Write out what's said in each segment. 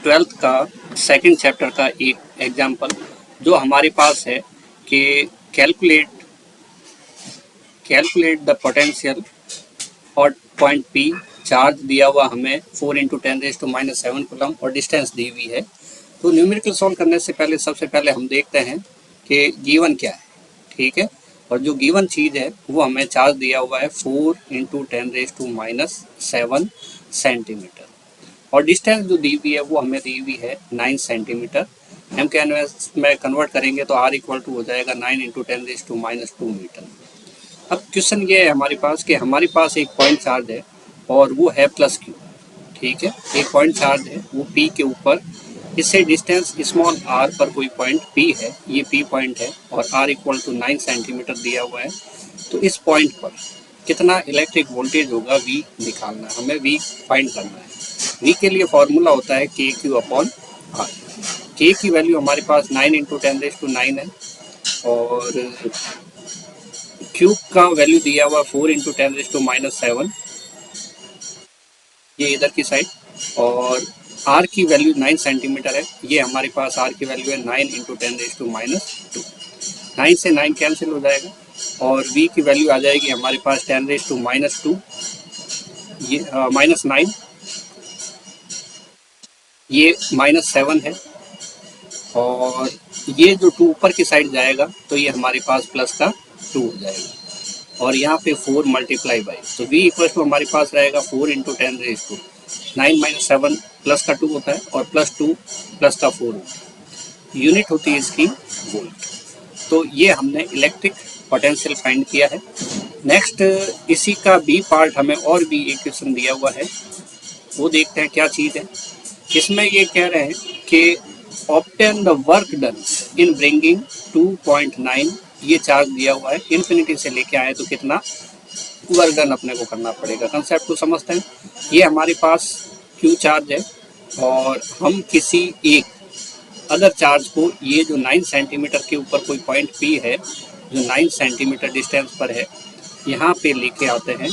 Twelfth का second chapter का एक एग्जाम्पल जो हमारे पास है कि कैलकुलेट द पोटेंशियल और पॉइंट पी। चार्ज दिया हुआ हमें 4 इंटू 10⁻⁻7 कूलम और डिस्टेंस दी हुई है। तो न्यूमेरिकल सॉल्व करने से पहले सबसे पहले हम देखते हैं कि गिवन क्या है, ठीक है। और जो गिवन चीज़ है वो हमें चार्ज दिया हुआ है 4 इंटू 10⁻⁻7 सेंटीमीटर और डिस्टेंस जो दी हुई है वो हमें दी हुई है 9 सेंटीमीटर। एम के एनवेस में कन्वर्ट करेंगे तो आर इक्वल टू हो जाएगा 9 इंटू 10⁻2 मीटर। अब क्वेश्चन ये है हमारे पास कि हमारे पास एक पॉइंट चार्ज है और वो है प्लस क्यू, ठीक है। एक पॉइंट चार्ज है वो पी के ऊपर, इससे डिस्टेंस स्मॉल आर पर कोई पॉइंट पी है, ये पी पॉइंट है और आर इक्वल टू 9 सेंटीमीटर दिया हुआ है। तो इस पॉइंट पर कितना इलेक्ट्रिक वोल्टेज होगा वी निकालना है, हमें वी फाइंड करना है। वी के लिए फॉर्मूला होता है के क्यू अपॉन आर। के की वैल्यू हमारे पास 9 इंटू 10⁻9 है और क्यू का वैल्यू दिया हुआ 4 इंटू 10⁻7, ये इधर की साइड, और आर की वैल्यू 9 सेंटीमीटर है। ये हमारे पास आर की वैल्यू है 9 इंटू 10⁻2। 9 से 9 कैंसिल हो जाएगा और वी की वैल्यू आ जाएगी हमारे पास 10⁻2, ये -9, ये -7 है और ये जो 2 ऊपर की साइड जाएगा तो ये हमारे पास प्लस का 2 हो जाएगा और यहाँ पे 4 मल्टीप्लाई बाई, तो v इक्वल टू हमारे पास रहेगा 4 इंटू 10⁻9 प्लस का 2 होता है और प्लस 2 प्लस का 4 होता है। यूनिट होती है इसकी वोल्ट। तो ये हमने इलेक्ट्रिक पोटेंशियल फाइंड किया है। नेक्स्ट इसी का बी पार्ट हमें और भी एक क्वेश्चन दिया हुआ है, वो देखते हैं क्या चीज़ है। इसमें ये कह रहे हैं कि obtain the work done in bringing 2.9, ये चार्ज दिया हुआ है, इन्फिनिटी से लेके आए तो कितना वर्क डन अपने को करना पड़ेगा। कंसेप्ट को समझते हैं। ये हमारे पास क्यू चार्ज है और हम किसी एक अदर चार्ज को, ये जो 9 सेंटीमीटर के ऊपर कोई पॉइंट पी है जो 9 सेंटीमीटर डिस्टेंस पर है, यहाँ पे लेके आते हैं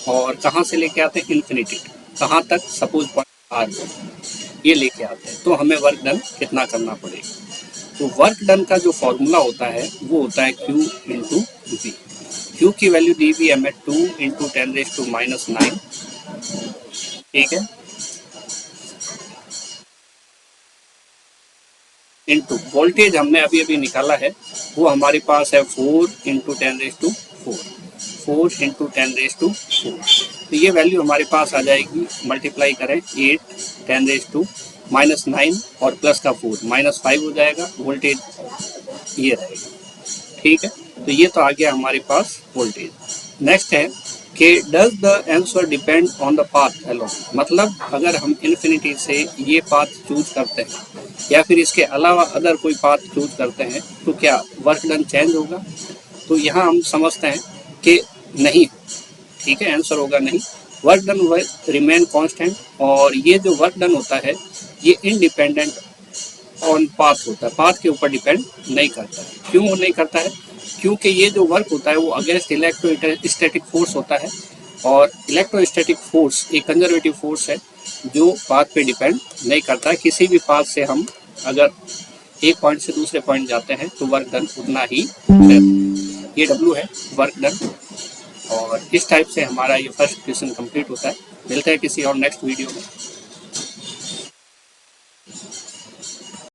और कहाँ से लेके आते हैं, इन्फिनिटी। कहाँ तक, सपोज पॉइंट आर ये लेके आते हैं, तो हमें वर्क डन कितना करना पड़ेगा। तो वर्क डन का जो फॉर्मूला होता है वो होता है Q इंटू वी। क्यू की वैल्यू दी हुई है हमें 2 इंटू 10⁻9, ठीक है, इंटू वोल्टेज हमने अभी अभी निकाला है वो हमारे पास है 4 इंटू 10⁻4, 4 इंटू 10⁻4। तो ये वैल्यू हमारे पास आ जाएगी, मल्टीप्लाई करें 8 10⁻9 और प्लस का 4 -5 हो जाएगा, वोल्टेज ये रहेगा, ठीक है। तो ये तो आ गया हमारे पास वोल्टेज। नेक्स्ट है कि does the answer depend on the path alone, मतलब अगर हम इन्फिनिटी से ये पाथ चूज करते हैं या फिर इसके अलावा अदर कोई पाथ चूज करते हैं तो क्या वर्क डन चेंज होगा। तो यहाँ हम समझते हैं कि नहीं, ठीक है, आंसर होगा नहीं, work done will remain constant. और ये जो वर्क डन होता है ये इंडिपेंडेंट ऑन पाथ होता है, पाथ के ऊपर डिपेंड नहीं करता है। क्यों नहीं करता है, क्योंकि ये जो वर्क होता है वो अगेंस्ट इलेक्ट्रोस्टैटिक फोर्स होता है और इलेक्ट्रोस्टैटिक फोर्स एक कंजर्वेटिव फोर्स है जो पाथ पे डिपेंड नहीं करता है। किसी भी पाथ से हम अगर एक पॉइंट से दूसरे पॉइंट जाते हैं तो वर्क डन उतना ही रहता है। ये W है वर्क डन। और इस टाइप से हमारा ये फर्स्ट क्वेश्चन कंप्लीट होता है। मिलते हैं किसी और नेक्स्ट वीडियो में।